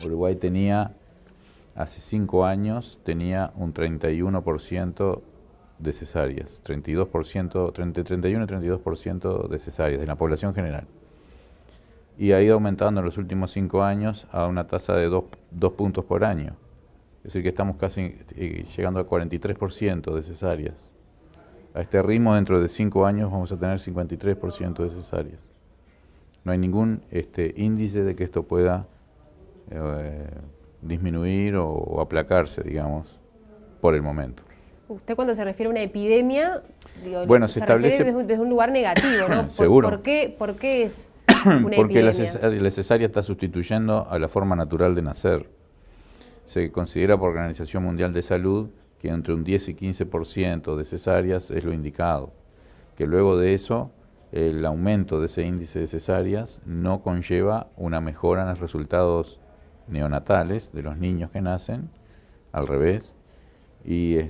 Uruguay tenía, hace 5 años, tenía un 31% de cesáreas, 32%, entre 31 y 32% de cesáreas de la población general. Y ha ido aumentando en los últimos 5 años a una tasa de 2 puntos por año. Es decir, que estamos casi llegando al 43% de cesáreas. A este ritmo, dentro de 5 años, vamos a tener 53% de cesáreas. No hay ningún índice de que esto pueda disminuir o aplacarse, digamos, por el momento. Usted cuando se refiere a una epidemia, digo, bueno, se establece desde un lugar negativo, ¿no? Seguro. ¿Por qué es una Porque epidemia? la cesárea está sustituyendo a la forma natural de nacer. Se considera por la Organización Mundial de Salud que entre un 10 y 15% de cesáreas es lo indicado. Que luego de eso, el aumento de ese índice de cesáreas no conlleva una mejora en los resultados neonatales de los niños que nacen, al revés, y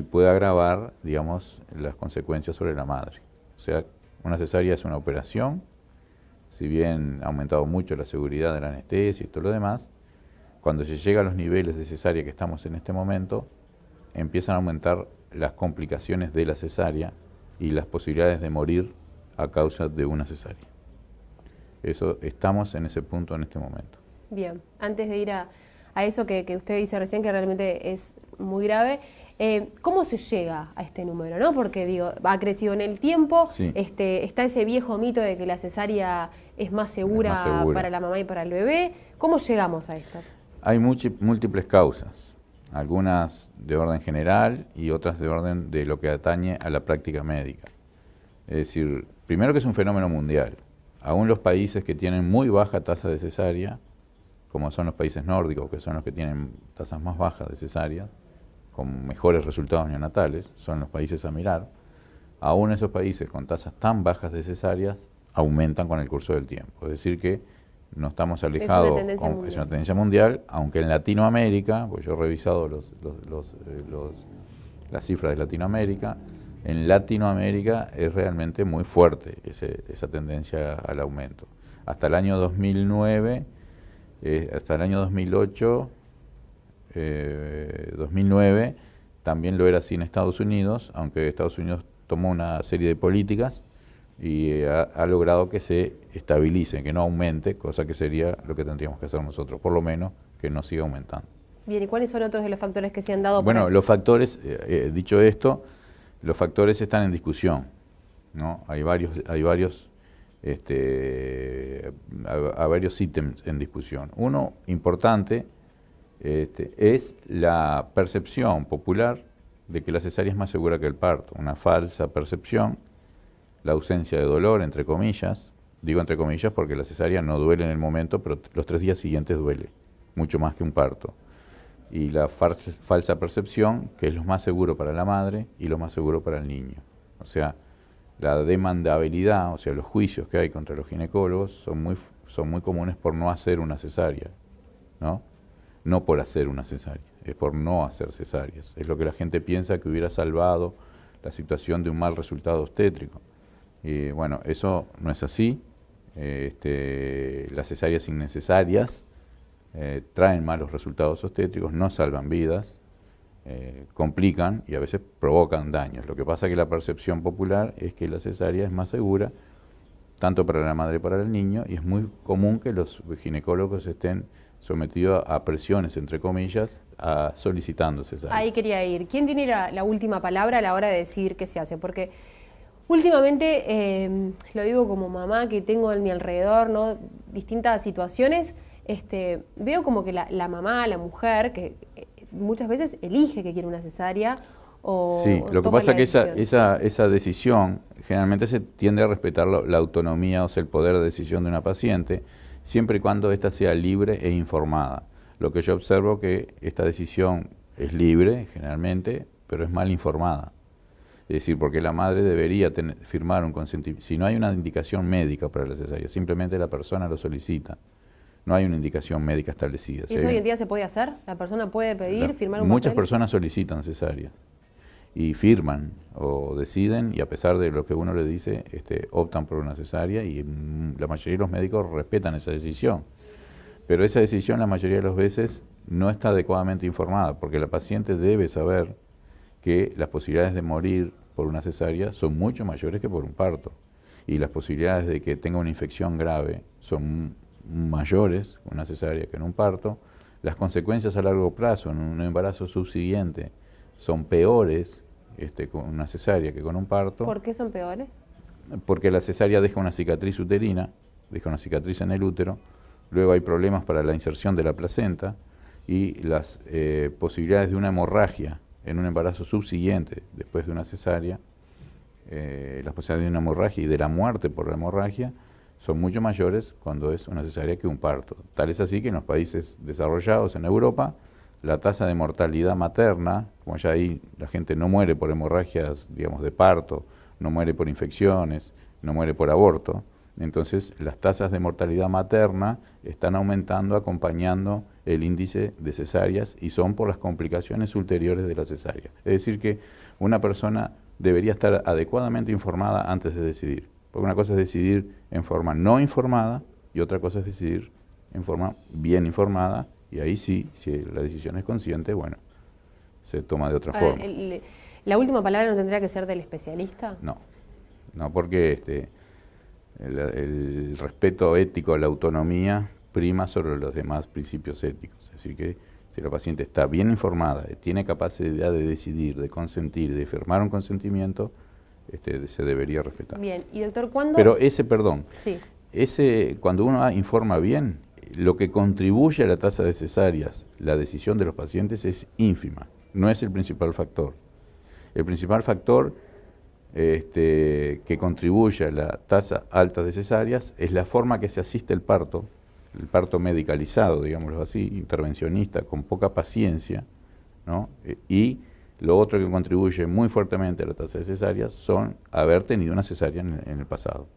puede agravar, digamos, las consecuencias sobre la madre. O sea, una cesárea es una operación, si bien ha aumentado mucho la seguridad de la anestesia y todo lo demás, cuando se llega a los niveles de cesárea que estamos en este momento, empiezan a aumentar las complicaciones de la cesárea y las posibilidades de morir a causa de una cesárea. Estamos en ese punto en este momento. Bien, antes de ir a eso que usted dice recién, que realmente es muy grave, ¿cómo se llega a este número, no? Porque digo, ha crecido en el tiempo, sí. Está ese viejo mito de que la cesárea es más segura para la mamá y para el bebé. ¿Cómo llegamos a esto? Hay múltiples causas, algunas de orden general y otras de orden de lo que atañe a la práctica médica. Es decir, primero que es un fenómeno mundial. Aún los países que tienen muy baja tasa de cesárea, como son los países nórdicos, que son los que tienen tasas más bajas de cesárea, con mejores resultados neonatales, son los países a mirar, aún esos países con tasas tan bajas de cesáreas aumentan con el curso del tiempo. Es decir que no estamos alejados, es una tendencia mundial, aunque en Latinoamérica, pues yo he revisado las cifras de Latinoamérica, en Latinoamérica es realmente muy fuerte esa tendencia al aumento. Hasta el año 2009, hasta el año 2008, 2009, también lo era así en Estados Unidos, aunque Estados Unidos tomó una serie de políticas y ha logrado que se estabilice, que no aumente, cosa que sería lo que tendríamos que hacer nosotros, por lo menos que no siga aumentando. Bien, ¿y cuáles son otros de los factores que se han dado? Bueno, los factores, dicho esto, los factores están en discusión, ¿no? Hay varios ítems en discusión. Uno importante es la percepción popular de que la cesárea es más segura que el parto, una falsa percepción, la ausencia de dolor, entre comillas, digo entre comillas porque la cesárea no duele en el momento, pero los 3 días siguientes duele, mucho más que un parto. Y la falsa percepción, que es lo más seguro para la madre y lo más seguro para el niño. O sea, la demandabilidad, o sea, los juicios que hay contra los ginecólogos son muy comunes por no hacer una cesárea, ¿no? No por hacer una cesárea, es por no hacer cesáreas. Es lo que la gente piensa que hubiera salvado la situación de un mal resultado obstétrico. Y bueno, eso no es así. Las cesáreas innecesarias traen malos resultados obstétricos, no salvan vidas, complican y a veces provocan daños. Lo que pasa es que la percepción popular es que la cesárea es más segura, tanto para la madre como para el niño, y es muy común que los ginecólogos estén sometidos a presiones, entre comillas, solicitando cesáreas. Ahí quería ir. ¿Quién tiene la última palabra a la hora de decir qué se hace? Porque últimamente, lo digo como mamá que tengo en mi alrededor, ¿no? Distintas situaciones, veo como que la mamá, la mujer, que muchas veces elige que quiere una cesárea o sí, lo que pasa es que esa decisión generalmente se tiende a respetar la autonomía, o sea, el poder de decisión de una paciente, siempre y cuando ésta sea libre e informada. Lo que yo observo que esta decisión es libre, generalmente, pero es mal informada. Es decir, porque la madre debería firmar un consentimiento. Si no hay una indicación médica para la cesárea, simplemente la persona lo solicita. No hay una indicación médica establecida. ¿Y eso hoy en día se puede hacer? ¿La persona puede pedir, firmar un Muchas papel? personas solicitan cesáreas y firman o deciden, y a pesar de lo que uno le dice, optan por una cesárea, y la mayoría de los médicos respetan esa decisión. Pero esa decisión la mayoría de las veces no está adecuadamente informada, porque la paciente debe saber que las posibilidades de morir por una cesárea son mucho mayores que por un parto. Y las posibilidades de que tenga una infección grave son mayores con una cesárea que en un parto. Las consecuencias a largo plazo en un embarazo subsiguiente son peores con una cesárea que con un parto. ¿Por qué son peores? Porque la cesárea deja una cicatriz uterina, deja una cicatriz en el útero, luego hay problemas para la inserción de la placenta y las posibilidades de una hemorragia en un embarazo subsiguiente después de una cesárea, las posibilidades de una hemorragia y de la muerte por la hemorragia son mucho mayores cuando es una cesárea que un parto. Tal es así que en los países desarrollados, en Europa, la tasa de mortalidad materna, como ya ahí la gente no muere por hemorragias, digamos, de parto, no muere por infecciones, no muere por aborto, entonces las tasas de mortalidad materna están aumentando acompañando el índice de cesáreas y son por las complicaciones ulteriores de la cesárea. Es decir que una persona debería estar adecuadamente informada antes de decidir, porque una cosa es decidir en forma no informada y otra cosa es decidir en forma bien informada, y ahí sí, si la decisión es consciente, bueno, se toma de otra forma. ¿La última palabra no tendría que ser del especialista? No, no, porque el respeto ético a la autonomía prima sobre los demás principios éticos. Es decir que si la paciente está bien informada, tiene capacidad de decidir, de consentir, de firmar un consentimiento, se debería respetar. Bien, y doctor, ¿cuándo? Pero sí. Cuando uno informa bien, lo que contribuye a la tasa de cesáreas, la decisión de los pacientes es ínfima, no es el principal factor. El principal factor que contribuye a la tasa alta de cesáreas es la forma que se asiste el parto medicalizado, digámoslo así, intervencionista, con poca paciencia, ¿no? Y lo otro que contribuye muy fuertemente a la tasa de cesáreas son haber tenido una cesárea en el pasado.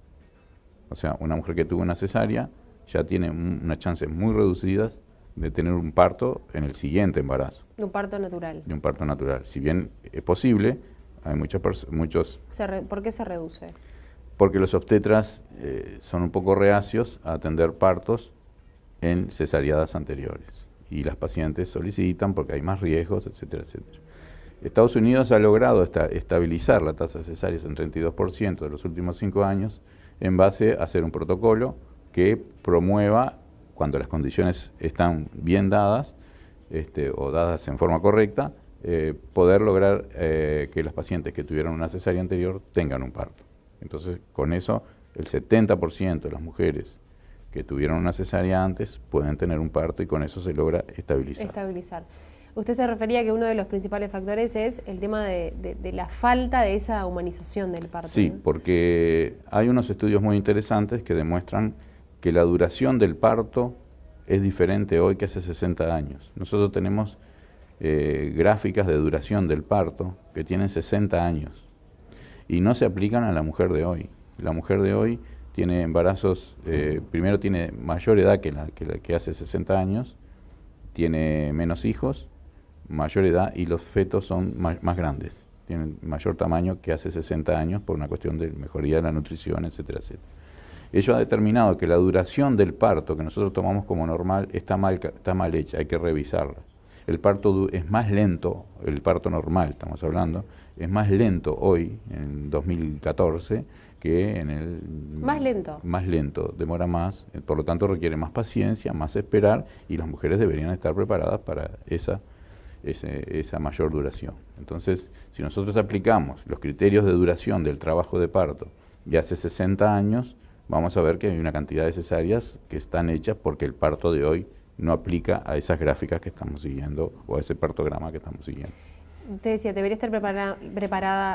O sea, una mujer que tuvo una cesárea ya tiene unas chances muy reducidas de tener un parto en el siguiente embarazo. De un parto natural. De un parto natural. Si bien es posible, hay muchos... ¿Por qué se reduce? Porque los obstetras son un poco reacios a atender partos en cesáreas anteriores. Y las pacientes solicitan porque hay más riesgos, etcétera, etcétera. Estados Unidos ha logrado estabilizar la tasa de cesáreas en 32% de los últimos 5 años en base a hacer un protocolo que promueva, cuando las condiciones están bien dadas o dadas en forma correcta, poder lograr que las pacientes que tuvieron una cesárea anterior tengan un parto. Entonces, con eso, el 70% de las mujeres que tuvieron una cesárea antes pueden tener un parto y con eso se logra estabilizar. Usted se refería a que uno de los principales factores es el tema de la falta de esa humanización del parto. Sí, ¿no? Porque hay unos estudios muy interesantes que demuestran que la duración del parto es diferente hoy que hace 60 años. Nosotros tenemos gráficas de duración del parto que tienen 60 años y no se aplican a la mujer de hoy. La mujer de hoy tiene embarazos, primero tiene mayor edad que la que hace 60 años, tiene menos hijos, mayor edad y los fetos son más grandes, tienen mayor tamaño que hace 60 años por una cuestión de mejoría de la nutrición, etcétera, etcétera. Ello ha determinado que la duración del parto que nosotros tomamos como normal está mal hecha, hay que revisarla. El parto es más lento, el parto normal estamos hablando, es más lento hoy, en 2014, que en el... ¿Más lento? Más lento, demora más, por lo tanto requiere más paciencia, más esperar, y las mujeres deberían estar preparadas para esa mayor duración. Entonces, si nosotros aplicamos los criterios de duración del trabajo de parto de hace 60 años, vamos a ver que hay una cantidad de cesáreas que están hechas porque el parto de hoy no aplica a esas gráficas que estamos siguiendo o a ese partograma que estamos siguiendo. Usted decía, ¿debería estar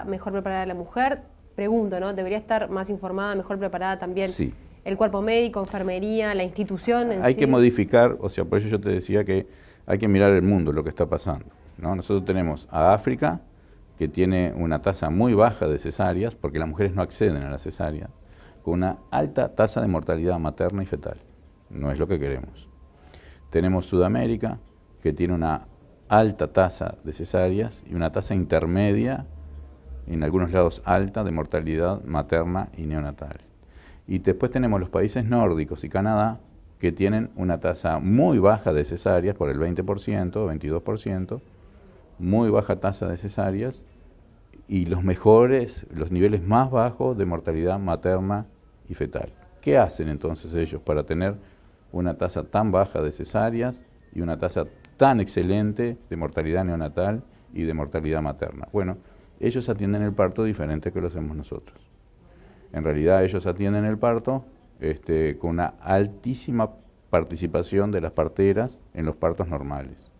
mejor preparada la mujer? Pregunto, ¿no? ¿Debería estar más informada, mejor preparada también sí. El cuerpo médico, enfermería, la institución en Hay sí? que modificar, o sea, por eso yo te decía que hay que mirar el mundo, lo que está pasando, ¿no? Nosotros tenemos a África, que tiene una tasa muy baja de cesáreas, porque las mujeres no acceden a la cesárea, con una alta tasa de mortalidad materna y fetal. No es lo que queremos. Tenemos Sudamérica, que tiene una alta tasa de cesáreas y una tasa intermedia, en algunos lados alta, de mortalidad materna y neonatal. Y después tenemos los países nórdicos y Canadá, que tienen una tasa muy baja de cesáreas, por el 20%, 22%, muy baja tasa de cesáreas, y los niveles más bajos de mortalidad materna y fetal. ¿Qué hacen entonces ellos para tener una tasa tan baja de cesáreas y una tasa tan excelente de mortalidad neonatal y de mortalidad materna? Bueno, ellos atienden el parto diferente que lo hacemos nosotros. En realidad ellos atienden el parto con una altísima participación de las parteras en los partos normales.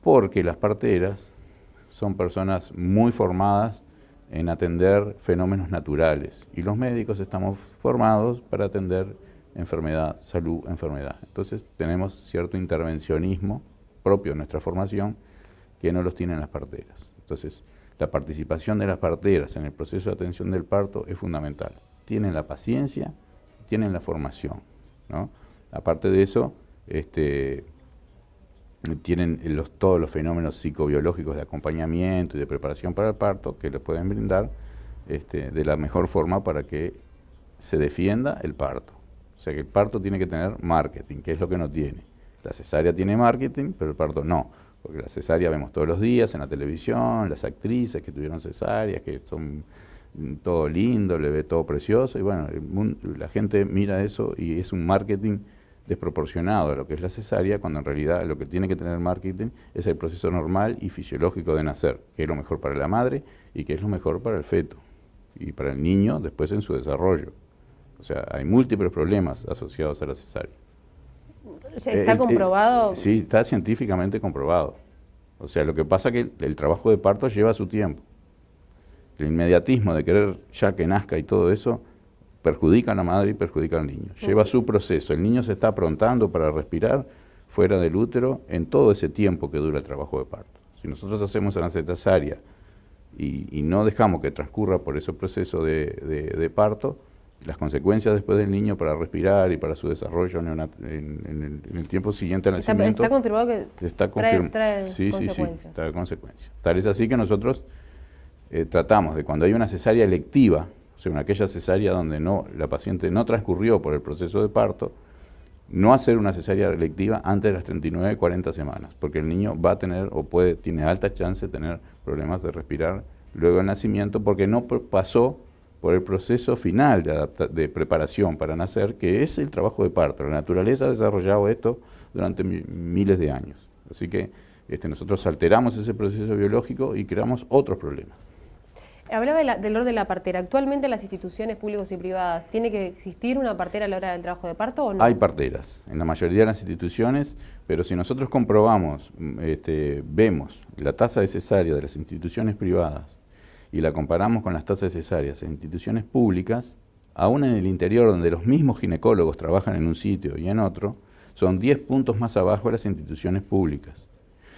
Porque las parteras son personas muy formadas en atender fenómenos naturales y los médicos estamos formados para atender enfermedad, salud, enfermedad. Entonces tenemos cierto intervencionismo propio de nuestra formación que no los tienen las parteras. Entonces la participación de las parteras en el proceso de atención del parto es fundamental. Tienen la paciencia, tienen la formación, ¿no? Aparte de eso, tienen todos los fenómenos psicobiológicos de acompañamiento y de preparación para el parto que les pueden brindar de la mejor forma para que se defienda el parto. O sea que el parto tiene que tener marketing, que es lo que no tiene. La cesárea tiene marketing, pero el parto no. Porque la cesárea vemos todos los días en la televisión, las actrices que tuvieron cesáreas, que son todo lindo, le ve todo precioso, y bueno, la gente mira eso y es un marketing desproporcionado a lo que es la cesárea, cuando en realidad lo que tiene que tener marketing es el proceso normal y fisiológico de nacer, que es lo mejor para la madre y que es lo mejor para el feto y para el niño después en su desarrollo. O sea, hay múltiples problemas asociados a la cesárea. ¿Está comprobado? Sí, está científicamente comprobado. O sea, lo que pasa es que el trabajo de parto lleva su tiempo. El inmediatismo de querer ya que nazca y todo eso perjudica a la madre y perjudica al niño. Lleva su proceso. El niño se está aprontando para respirar fuera del útero en todo ese tiempo que dura el trabajo de parto. Si nosotros hacemos una cesárea y no dejamos que transcurra por ese proceso de parto, las consecuencias después del niño para respirar y para su desarrollo en el tiempo siguiente al nacimiento. ¿Está confirmado que trae sí, consecuencias? Sí, trae consecuencias. Tal es así que nosotros tratamos de, cuando hay una cesárea electiva, o sea, aquella cesárea donde la paciente no transcurrió por el proceso de parto, no hacer una cesárea electiva antes de las 39, 40 semanas, porque el niño va a tener tiene alta chance de tener problemas de respirar luego del nacimiento, porque no pasó por el proceso final de preparación para nacer, que es el trabajo de parto. La naturaleza ha desarrollado esto durante miles de años. Así que nosotros alteramos ese proceso biológico y creamos otros problemas. Hablaba del rol de la partera. ¿Actualmente en las instituciones públicas y privadas tiene que existir una partera a la hora del trabajo de parto o no? Hay parteras en la mayoría de las instituciones, pero si nosotros comprobamos, vemos la tasa de cesárea de las instituciones privadas y la comparamos con las tasas de cesáreas en instituciones públicas, aún en el interior donde los mismos ginecólogos trabajan en un sitio y en otro, son 10 puntos más abajo de las instituciones públicas.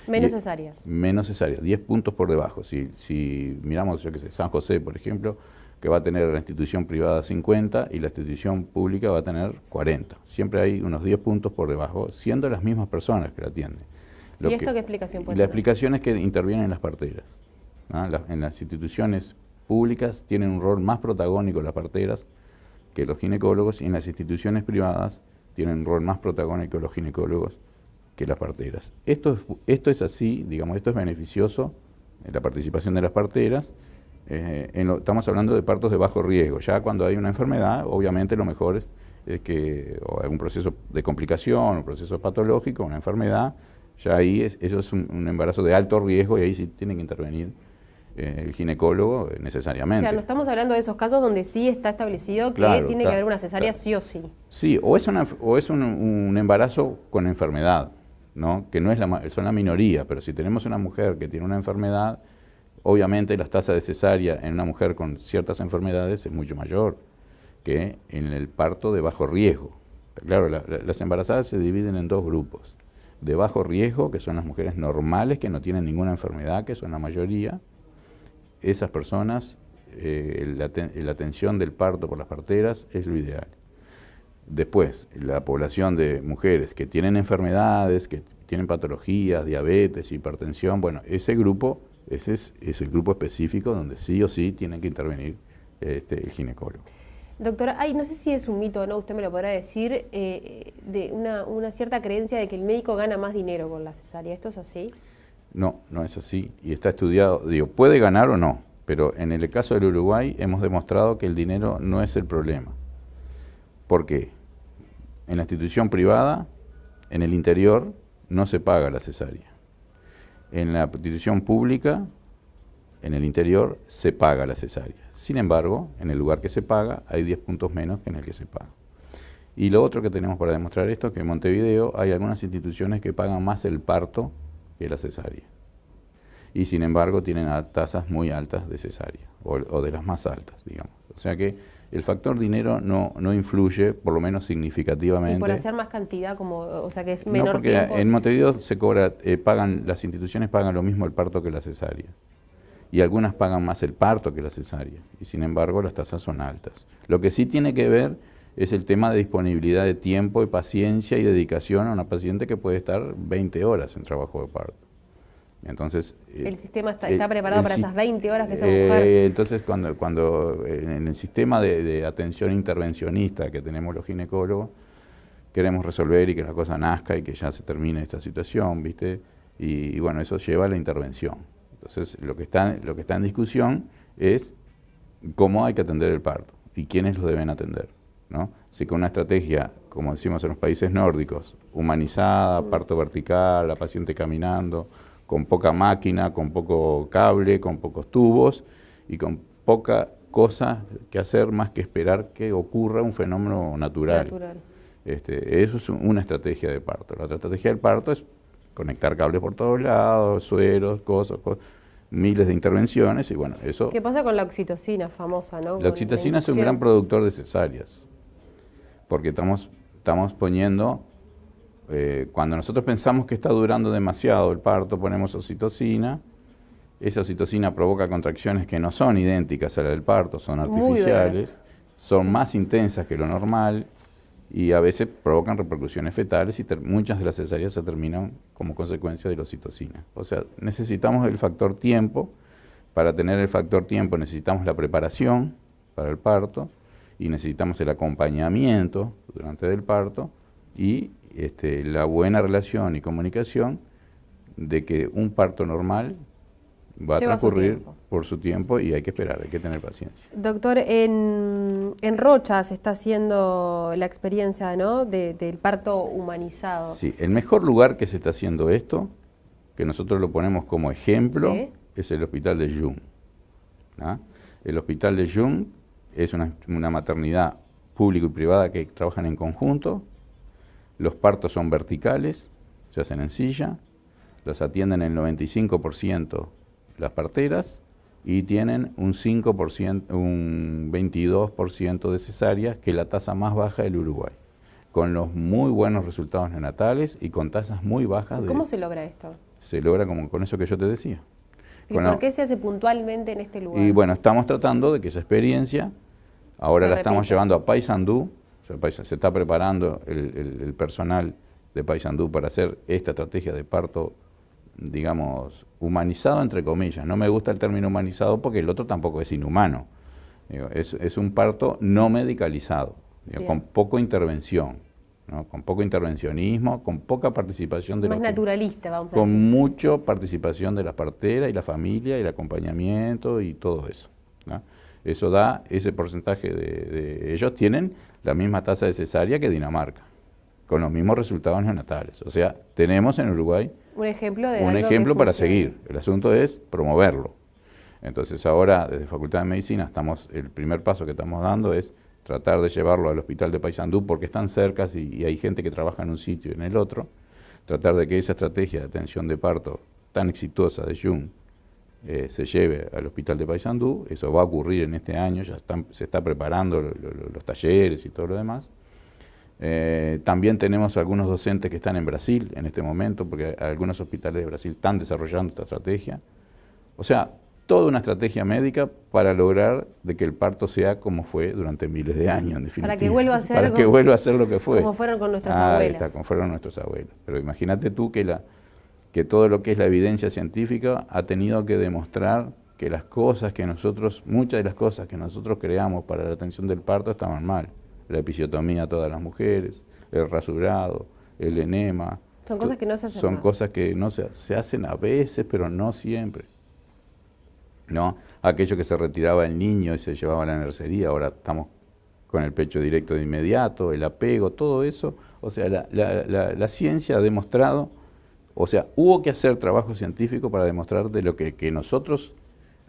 Menos cesáreas. Menos cesáreas, 10 puntos por debajo. Si miramos, yo qué sé, San José, por ejemplo, que va a tener la institución privada 50 y la institución pública va a tener 40. Siempre hay unos 10 puntos por debajo, siendo las mismas personas que la atienden. ¿Y esto qué explicación puede tener? La tener? explicación es que intervienen las parteras. En las instituciones públicas tienen un rol más protagónico las parteras que los ginecólogos, y en las instituciones privadas tienen un rol más protagónico los ginecólogos que las parteras. Esto es así, digamos, esto es beneficioso, la participación de las parteras. Estamos hablando de partos de bajo riesgo. Ya cuando hay una enfermedad, obviamente lo mejor es que o algún proceso de complicación, un proceso patológico, una enfermedad, ya ahí eso es un embarazo de alto riesgo y ahí sí tiene que intervenir el ginecólogo necesariamente. Claro, no estamos hablando de esos casos donde sí está establecido que tiene que haber una cesárea sí o sí. Sí, o es un embarazo con enfermedad, ¿no? Que no es son la minoría, pero si tenemos una mujer que tiene una enfermedad, obviamente las tasas de cesárea en una mujer con ciertas enfermedades es mucho mayor que en el parto de bajo riesgo. Claro, las embarazadas se dividen en dos grupos. De bajo riesgo, que son las mujeres normales, que no tienen ninguna enfermedad, que son la mayoría. Esas personas, la atención del parto por las parteras es lo ideal. Después, la población de mujeres que tienen enfermedades, que tienen patologías, diabetes, hipertensión, bueno, ese es el grupo específico donde sí o sí tienen que intervenir el ginecólogo. Doctora, no sé si es un mito o no, usted me lo podrá decir, de una cierta creencia de que el médico gana más dinero con la cesárea. ¿Esto es así? No, no es así. Y está estudiado, digo, puede ganar o no, pero en el caso del Uruguay hemos demostrado que el dinero no es el problema. ¿Por qué? En la institución privada, en el interior, no se paga la cesárea. En la institución pública, en el interior, se paga la cesárea. Sin embargo, en el lugar que se paga, hay 10 puntos menos que en el que se paga. Y lo otro que tenemos para demostrar esto es que en Montevideo hay algunas instituciones que pagan más el parto que la cesárea. Y sin embargo, tienen tasas muy altas de cesárea, o de las más altas, digamos. O sea que el factor dinero no influye, por lo menos significativamente. Y por hacer más cantidad, o sea que es menor no, porque tiempo. En Montevideo se cobra, las instituciones pagan lo mismo el parto que la cesárea. Y algunas pagan más el parto que la cesárea. Y sin embargo, las tasas son altas. Lo que sí tiene que ver es el tema de disponibilidad de tiempo, de paciencia y dedicación a una paciente que puede estar 20 horas en trabajo de parto. Entonces, el sistema está preparado para esas 20 horas que esa mujer... Entonces, cuando en el sistema de atención intervencionista que tenemos los ginecólogos, queremos resolver y que la cosa nazca y que ya se termine esta situación, ¿viste? Y bueno, eso lleva a la intervención. Entonces, lo que está en discusión es cómo hay que atender el parto y quiénes lo deben atender, ¿no? Si con una estrategia, como decimos en los países nórdicos, humanizada, parto vertical, la paciente caminando, con poca máquina, con poco cable, con pocos tubos y con poca cosa que hacer más que esperar que ocurra un fenómeno natural. Eso es una estrategia de parto. La otra estrategia del parto es conectar cables por todos lados, sueros, cosas, miles de intervenciones y bueno, eso... ¿Qué pasa con la oxitocina famosa, no? La oxitocina es un gran productor de cesáreas, porque estamos poniendo... cuando nosotros pensamos que está durando demasiado el parto, ponemos oxitocina. Esa oxitocina provoca contracciones que no son idénticas a la del parto, son artificiales, son más intensas que lo normal y a veces provocan repercusiones fetales y muchas de las cesáreas se terminan como consecuencia de la oxitocina. O sea, necesitamos el factor tiempo. Para tener el factor tiempo necesitamos la preparación para el parto y necesitamos el acompañamiento durante el parto y la buena relación y comunicación de que un parto normal va a transcurrir por su tiempo y hay que esperar, hay que tener paciencia. Doctor, en Rocha se está haciendo la experiencia, ¿no?, del parto humanizado. Sí, el mejor lugar que se está haciendo esto, que nosotros lo ponemos como ejemplo, ¿sí?, es el Hospital de Jung, ¿no? El Hospital de Jung es una maternidad pública y privada que trabajan en conjunto. Los partos son verticales, se hacen en silla, los atienden el 95% las parteras y tienen un 5%, un 22% de cesáreas, que es la tasa más baja del Uruguay, con los muy buenos resultados neonatales y con tasas muy bajas. ¿Cómo se logra esto? Se logra con eso que yo te decía. ¿Y por qué se hace puntualmente en este lugar? Y bueno, estamos tratando de que esa experiencia, ahora la estamos llevando a Paysandú. Se está preparando el personal de Paysandú para hacer esta estrategia de parto, digamos, humanizado entre comillas. No me gusta el término humanizado porque el otro tampoco es inhumano. Es un parto no medicalizado, con poca intervención, ¿no? Con poco intervencionismo, con poca participación de más naturalista, vamos a decir. Con mucha participación de las parteras y la familia y el acompañamiento y todo eso, ¿no? Eso da ese porcentaje ellos tienen la misma tasa de cesárea que Dinamarca, con los mismos resultados neonatales. O sea, tenemos en Uruguay un ejemplo para seguir. El asunto es promoverlo. Entonces ahora, desde Facultad de Medicina, el primer paso que estamos dando es tratar de llevarlo al Hospital de Paysandú, porque están cerca y hay gente que trabaja en un sitio y en el otro, tratar de que esa estrategia de atención de parto tan exitosa de Jung se lleve al Hospital de Paysandú. Eso va a ocurrir en este año, ya se está preparando los talleres y todo lo demás. También tenemos algunos docentes que están en Brasil en este momento, porque algunos hospitales de Brasil están desarrollando esta estrategia. O sea, toda una estrategia médica para lograr de que el parto sea como fue durante miles de años, en definitiva. Para que vuelva a ser, que vuelva a ser lo que fue. Como fueron con nuestras abuelas. Está, como fueron nuestros abuelos. Pero imagínate tú que todo lo que es la evidencia científica ha tenido que demostrar que las cosas que nosotros, muchas de las cosas que nosotros creamos para la atención del parto estaban mal. La episiotomía a todas las mujeres, el rasurado, el enema. Son cosas que no se hacen Son más. cosas que no se hacen a veces, pero no siempre. ¿No? Aquello que se retiraba el niño y se llevaba a la nursería, ahora estamos con el pecho directo de inmediato, el apego, todo eso. O sea, la ciencia ha demostrado, o sea, hubo que hacer trabajo científico para demostrar de lo que nosotros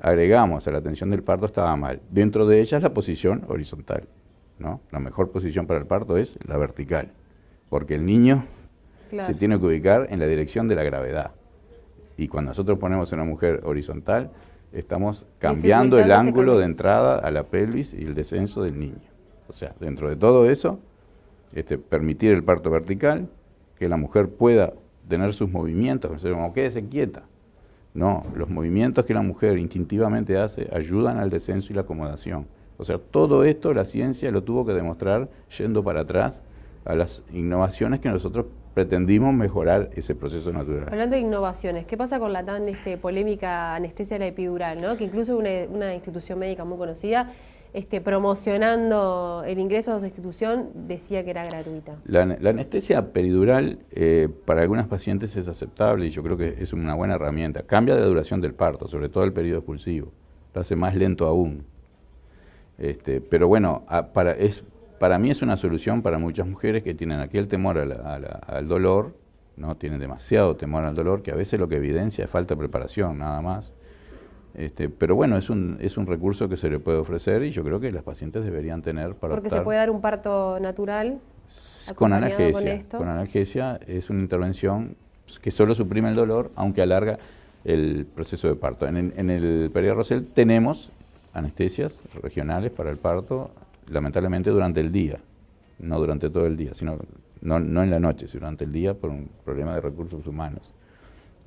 agregamos a la atención del parto estaba mal. Dentro de ellas la posición horizontal, ¿no? La mejor posición para el parto es la vertical, porque el niño se tiene que ubicar en la dirección de la gravedad. Y cuando nosotros ponemos a una mujer horizontal, estamos cambiando el ángulo de entrada a la pelvis y el descenso del niño. O sea, dentro de todo eso, permitir el parto vertical, que la mujer pueda tener sus movimientos, como quédese quieta. No, los movimientos que la mujer instintivamente hace ayudan al descenso y la acomodación. O sea, todo esto la ciencia lo tuvo que demostrar yendo para atrás a las innovaciones que nosotros pretendimos mejorar ese proceso natural. Hablando de innovaciones, ¿qué pasa con la tan polémica anestesia de la epidural, ¿no? Que incluso una institución médica muy conocida, promocionando el ingreso a esa institución, decía que era gratuita? La anestesia peridural para algunas pacientes es aceptable y yo creo que es una buena herramienta. Cambia la duración del parto, sobre todo el periodo expulsivo. Lo hace más lento aún. Pero bueno, para mí es una solución para muchas mujeres que tienen aquel temor al dolor, ¿no? Tienen demasiado temor al dolor, que a veces lo que evidencia es falta de preparación, nada más. Pero bueno, es un recurso que se le puede ofrecer y yo creo que las pacientes deberían tener para Porque optar. se puede dar un parto natural Con analgesia. Con analgesia es una intervención que solo suprime el dolor, aunque alarga el proceso de parto. En el periodo Rosell tenemos anestesias regionales para el parto, lamentablemente durante el día, no durante todo el día, sino no en la noche, sino durante el día por un problema de recursos humanos,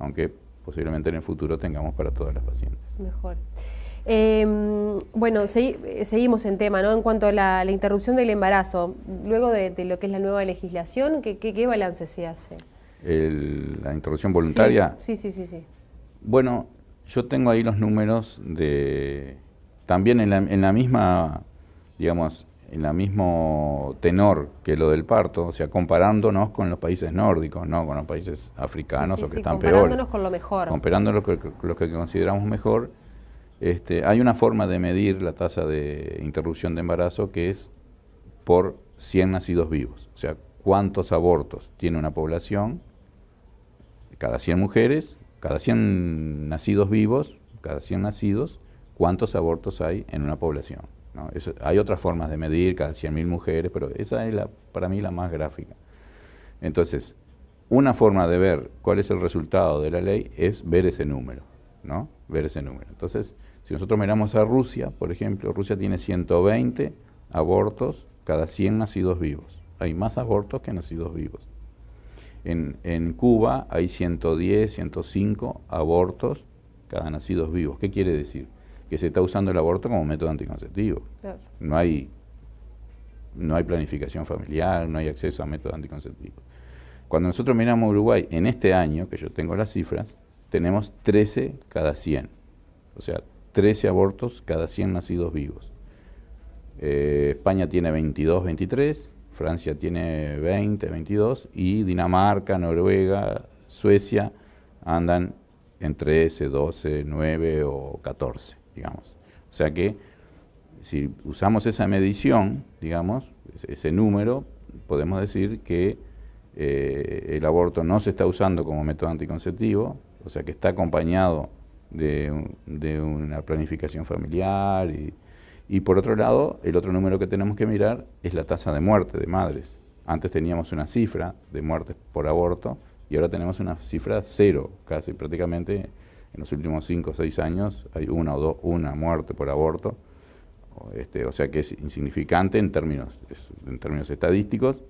aunque posiblemente en el futuro tengamos para todas las pacientes. Mejor. Bueno, seguimos en tema, ¿no? En cuanto a la interrupción del embarazo, luego de lo que es la nueva legislación, ¿qué balance se hace? La interrupción voluntaria. Sí. Bueno, yo tengo ahí los números también en la misma, digamos, en el mismo tenor que lo del parto, o sea, comparándonos con los países nórdicos, no con los países africanos o que están peores. Comparándonos con lo mejor. Comparándonos con los que consideramos mejor. Hay una forma de medir la tasa de interrupción de embarazo que es por 100 nacidos vivos. O sea, cuántos abortos tiene una población, cada 100 mujeres, cada 100 nacidos vivos, cada 100 nacidos, cuántos abortos hay en una población, ¿no? Hay otras formas de medir, cada 100.000 mujeres, pero esa es para mí la más gráfica. Entonces, una forma de ver cuál es el resultado de la ley es ver ese número, ¿no? Ver ese número. Entonces, si nosotros miramos a Rusia, por ejemplo, Rusia tiene 120 abortos cada 100 nacidos vivos. Hay más abortos que nacidos vivos. En Cuba hay 110, 105 abortos cada nacidos vivos. ¿Qué quiere decir? Que se está usando el aborto como método anticonceptivo. Claro. No hay planificación familiar, no hay acceso a métodos anticonceptivos. Cuando nosotros miramos Uruguay, en este año, que yo tengo las cifras, tenemos 13 cada 100. O sea, 13 abortos cada 100 nacidos vivos. España tiene 22, 23, Francia tiene 20, 22, y Dinamarca, Noruega, Suecia andan entre ese 12, 9 o 14, digamos. O sea que si usamos esa medición, digamos, ese número, podemos decir que el aborto no se está usando como método anticonceptivo, o sea que está acompañado de una planificación familiar y por otro lado, el otro número que tenemos que mirar es la tasa de muerte de madres. Antes teníamos una cifra de muertes por aborto y ahora tenemos una cifra cero, casi prácticamente en los últimos 5 o 6 años hay una muerte por aborto, o sea que es insignificante en términos estadísticos.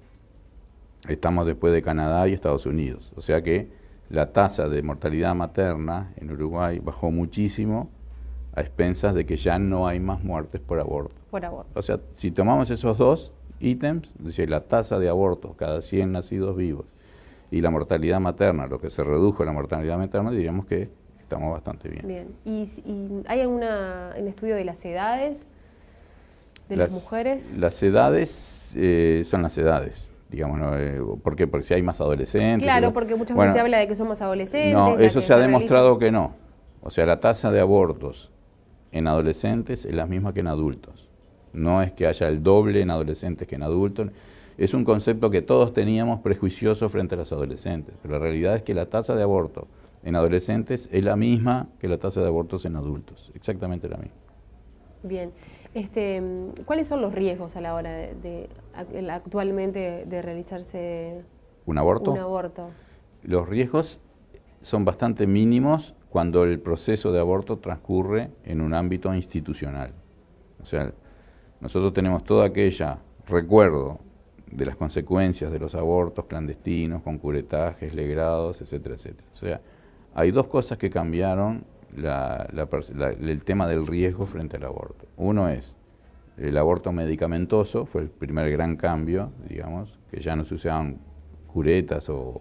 Estamos después de Canadá y Estados Unidos, o sea que la tasa de mortalidad materna en Uruguay bajó muchísimo a expensas de que ya no hay más muertes por aborto. O sea, si tomamos esos dos ítems, es decir, la tasa de abortos cada 100 nacidos vivos y la mortalidad materna, lo que se redujo la mortalidad materna, diríamos que estamos bastante bien. Bien. ¿Y hay alguna en estudio de las edades de las mujeres? Las edades son las edades, digamos, ¿no? ¿Por qué? Porque si hay más adolescentes. Claro, porque muchas veces se habla de que son más adolescentes. No, eso se ha demostrado que no. O sea, la tasa de abortos en adolescentes es la misma que en adultos. No es que haya el doble en adolescentes que en adultos. Es un concepto que todos teníamos prejuicioso frente a los adolescentes, pero la realidad es que la tasa de aborto en adolescentes es la misma que la tasa de abortos en adultos, exactamente la misma. Bien. ¿Cuáles son los riesgos a la hora actualmente de realizarse un aborto? Un aborto. Los riesgos son bastante mínimos cuando el proceso de aborto transcurre en un ámbito institucional. O sea, nosotros tenemos todo aquella recuerdo de las consecuencias de los abortos clandestinos, con curetajes, legrados, etcétera, etcétera. O sea, hay dos cosas que cambiaron el tema del riesgo frente al aborto. Uno es el aborto medicamentoso, fue el primer gran cambio, digamos, que ya no se usaban curetas o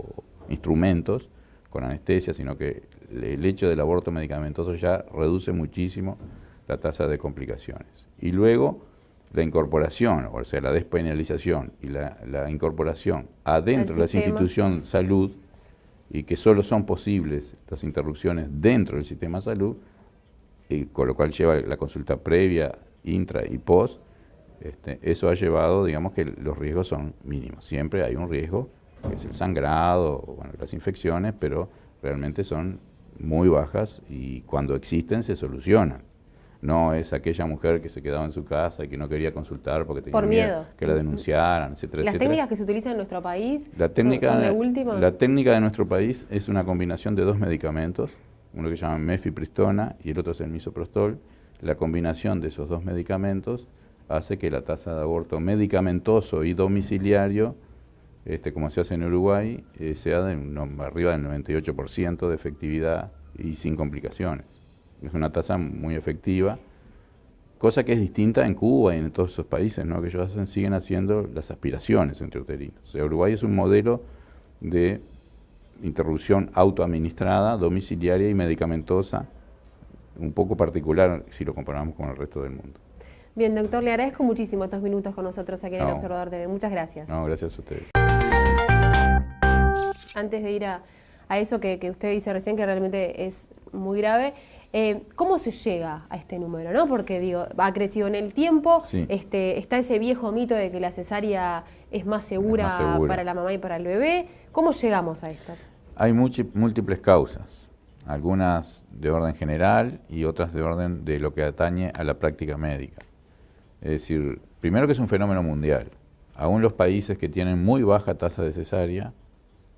instrumentos con anestesia, sino que el hecho del aborto medicamentoso ya reduce muchísimo la tasa de complicaciones. Y luego la incorporación, o sea, la despenalización y la incorporación adentro de la institución salud, y que solo son posibles las interrupciones dentro del sistema de salud, con lo cual lleva la consulta previa, intra y post, eso ha llevado, digamos, que los riesgos son mínimos. Siempre hay un riesgo, que es el sangrado, bueno, las infecciones, pero realmente son muy bajas y cuando existen se solucionan. No es aquella mujer que se quedaba en su casa y que no quería consultar porque tenía miedo que la denunciaran, etcétera, ¿Las etcétera. técnicas que se utilizan en nuestro país son de última? La técnica de nuestro país es una combinación de dos medicamentos, uno que se llama mifepristona y el otro es el misoprostol. La combinación de esos dos medicamentos hace que la tasa de aborto medicamentoso y domiciliario, como se hace en Uruguay, sea arriba del 98% de efectividad y sin complicaciones. Es una tasa muy efectiva, cosa que es distinta en Cuba y en todos esos países, ¿no? Que ellos siguen haciendo las aspiraciones intrauterinas. O sea, Uruguay es un modelo de interrupción autoadministrada, domiciliaria y medicamentosa, un poco particular si lo comparamos con el resto del mundo. Bien, doctor, le agradezco muchísimo estos minutos con nosotros aquí en el Observador TV. Muchas gracias. No, gracias a ustedes. Antes de ir a eso que usted dice recién, que realmente es muy grave, ¿cómo se llega a este número, ¿no? Porque digo, ha crecido en el tiempo, sí. Está ese viejo mito de que la cesárea es más segura para la mamá y para el bebé. ¿Cómo llegamos a esto? Hay múltiples causas, algunas de orden general y otras de orden de lo que atañe a la práctica médica. Es decir, primero que es un fenómeno mundial. Aún los países que tienen muy baja tasa de cesárea,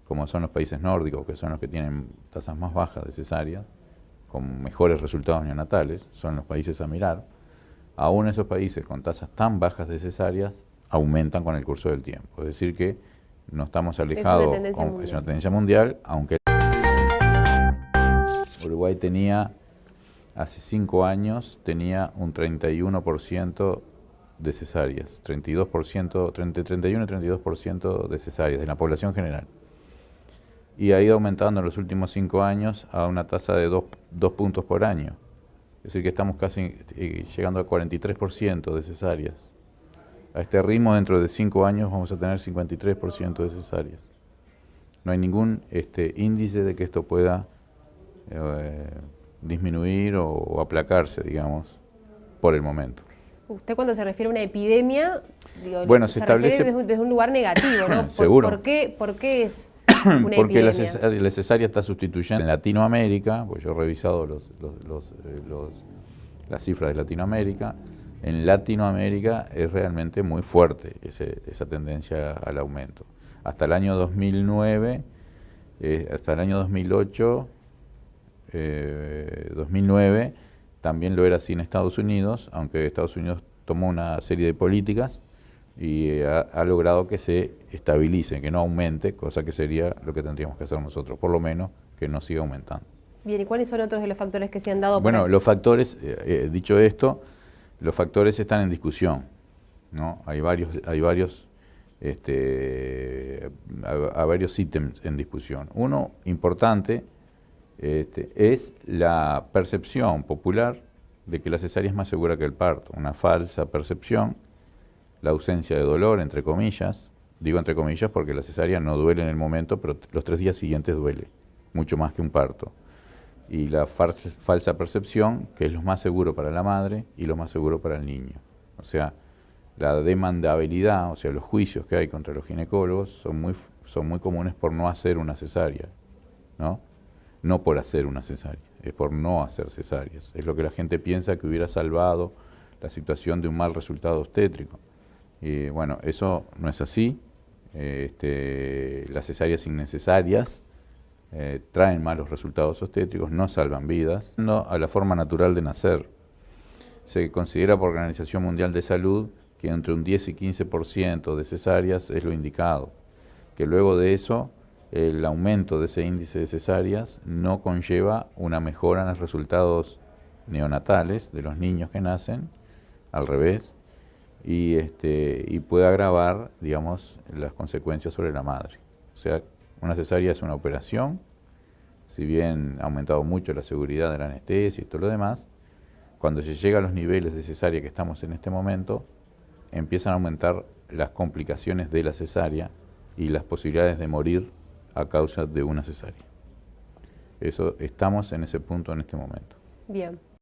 como son los países nórdicos, que son los que tienen tasas más bajas de cesárea, con mejores resultados neonatales, son los países a mirar. Aún esos países con tasas tan bajas de cesáreas aumentan con el curso del tiempo. Es decir que no estamos alejados, es una tendencia mundial, aunque Uruguay tenía, hace 5 años, tenía un 31% de cesáreas, 32%, entre 31 y 32% de cesáreas, de la población general. Y ha ido aumentando en los últimos 5 años a una tasa de 2 puntos por año. Es decir, que estamos casi llegando a 43% de cesáreas. A este ritmo, dentro de 5 años, vamos a tener 53% de cesáreas. No hay ningún índice de que esto pueda disminuir o aplacarse, digamos, por el momento. Usted cuando se refiere a una epidemia, digo, bueno, se establece desde un lugar negativo, ¿no? Seguro. ¿Por qué es una porque epidemia? la cesárea está sustituyendo en Latinoamérica, pues yo he revisado las cifras de Latinoamérica. En Latinoamérica es realmente muy fuerte esa tendencia al aumento. Hasta el año 2009, hasta el año 2008, 2009, también lo era así en Estados Unidos, aunque Estados Unidos tomó una serie de políticas y ha logrado que se estabilice, que no aumente, cosa que sería lo que tendríamos que hacer nosotros, por lo menos que no siga aumentando. Bien, ¿y cuáles son otros de los factores que se han dado? Bueno, los factores, dicho esto, los factores están en discusión, ¿no? Hay varios ítems en discusión. Uno importante es la percepción popular de que la cesárea es más segura que el parto, una falsa percepción, la ausencia de dolor, entre comillas, digo entre comillas porque la cesárea no duele en el momento, pero los 3 días siguientes duele, mucho más que un parto. Y la falsa percepción, que es lo más seguro para la madre y lo más seguro para el niño. O sea, la demandabilidad, o sea, los juicios que hay contra los ginecólogos son muy comunes por no hacer una cesárea, ¿no? No por hacer una cesárea, es por no hacer cesáreas. Es lo que la gente piensa que hubiera salvado la situación de un mal resultado obstétrico. Y bueno, eso no es así. Las cesáreas innecesarias traen malos resultados obstétricos, no salvan vidas. No a la forma natural de nacer. Se considera por la Organización Mundial de Salud que entre un 10 y 15% de cesáreas es lo indicado. Que luego de eso, el aumento de ese índice de cesáreas no conlleva una mejora en los resultados neonatales de los niños que nacen, al revés, y puede agravar, digamos, las consecuencias sobre la madre. O sea, una cesárea es una operación, si bien ha aumentado mucho la seguridad de la anestesia y todo lo demás, cuando se llega a los niveles de cesárea que estamos en este momento, empiezan a aumentar las complicaciones de la cesárea y las posibilidades de morir a causa de una cesárea. Estamos en ese punto en este momento. Bien.